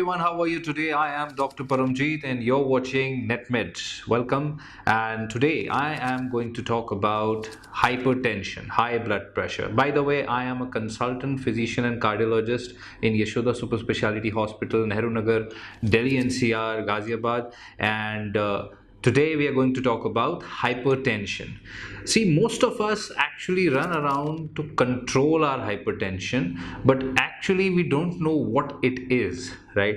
everyone, how are you today? I am Dr. Paramjeet and you're watching Netmeds. Welcome. And today I am going to talk about hypertension, high blood pressure. By the way, I am a consultant physician and cardiologist in Yashoda Super Speciality Hospital, Nehru Nagar, Delhi NCR, Ghaziabad, and today we are going to talk about hypertension. See, most of us actually run around to control our hypertension, but actually we don't know what it is, right?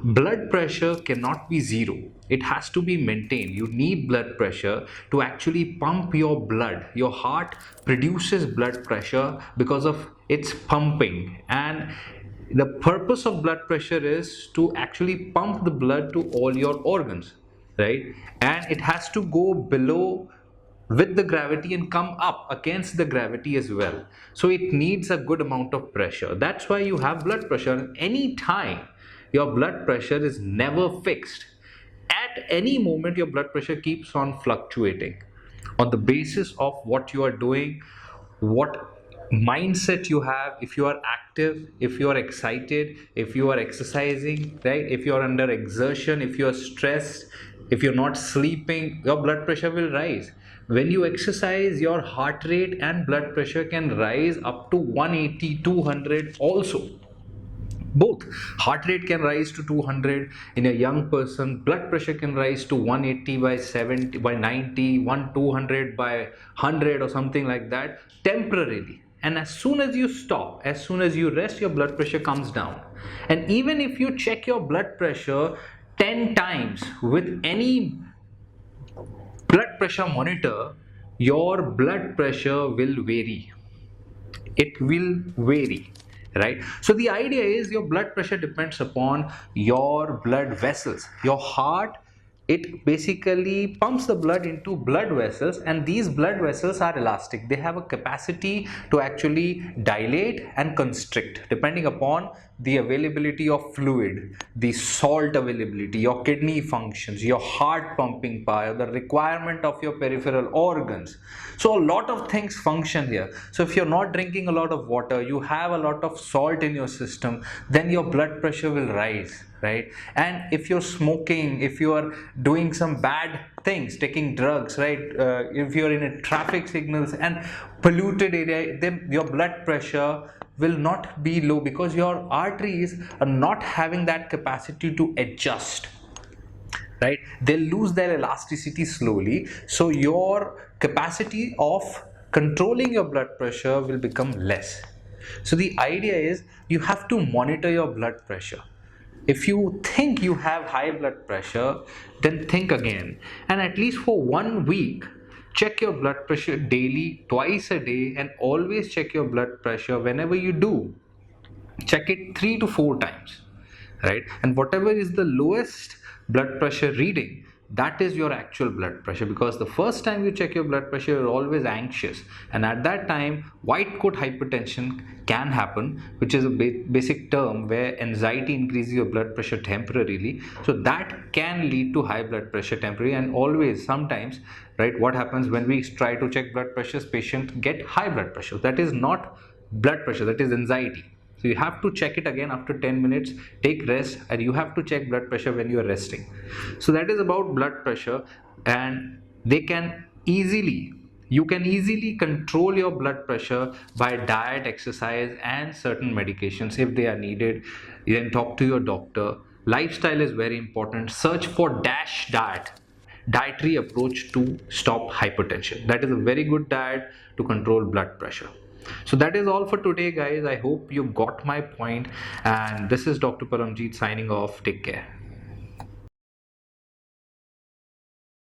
Blood pressure cannot be zero. It has to be maintained. You need blood pressure to actually pump your blood. Your heart produces blood pressure because of its pumping, and the purpose of blood pressure is to actually pump the blood to all your organs, right? And it has to go below with the gravity and come up against the gravity as well. So it needs a good amount of pressure. That's why you have blood pressure. Any time your blood pressure is never fixed. At any moment, your blood pressure keeps on fluctuating on the basis of what you are doing, what mindset you have, if you are active, if you are excited, if you are exercising, right? If you are under exertion, if you are stressed, if you're not sleeping, your blood pressure will rise. When you exercise, your heart rate and blood pressure can rise up to 180, 200 also. Both heart rate can rise to 200 in a young person, blood pressure can rise to 180 by 70 by 90, 200 by 100 or something like that temporarily. And as soon as you stop, as soon as you rest, your blood pressure comes down. And even if you check your blood pressure 10 times with any blood pressure monitor, your blood pressure will vary. It will vary, right? So the idea is your blood pressure depends upon your blood vessels. Your heart, it basically pumps the blood into blood vessels, and these blood vessels are elastic. They have a capacity to actually dilate and constrict depending upon the availability of fluid, the salt availability, your kidney functions, your heart pumping power, the requirement of your peripheral organs. So a lot of things function here. So if you're not drinking a lot of water, you have a lot of salt in your system, then your blood pressure will rise, right? And if you're smoking, if you are doing some bad things, taking drugs, right? If you're in a traffic signals and polluted area, then your blood pressure will not be low because your arteries are not having that capacity to adjust, right? They'll lose their elasticity slowly, so your capacity of controlling your blood pressure will become less. So the idea is you have to monitor your blood pressure. If you think you have high blood pressure, then think again, and at least for 1 week check your blood pressure daily, twice a day, and always check your blood pressure. Whenever you do, check it 3 to 4 times, right? And whatever is the lowest blood pressure reading, that is your actual blood pressure, because the first time you check your blood pressure, you're always anxious, and at that time white coat hypertension can happen, which is a basic term where anxiety increases your blood pressure temporarily. So that can lead to high blood pressure temporarily. And always, sometimes, right, what happens when we try to check blood pressures, patients get high blood pressure. That is not blood pressure, that is anxiety. So you have to check it again after 10 minutes, take rest, and you have to check blood pressure when you are resting. So that is about blood pressure, and you can easily control your blood pressure by diet, exercise, and certain medications if they are needed. Then talk to your doctor. Lifestyle is very important. Search for DASH diet, dietary approach to stop hypertension. That is a very good diet to control blood pressure. So that is all for today, guys. I hope you got my point, and this is Dr. Paramjeet signing off. Take care.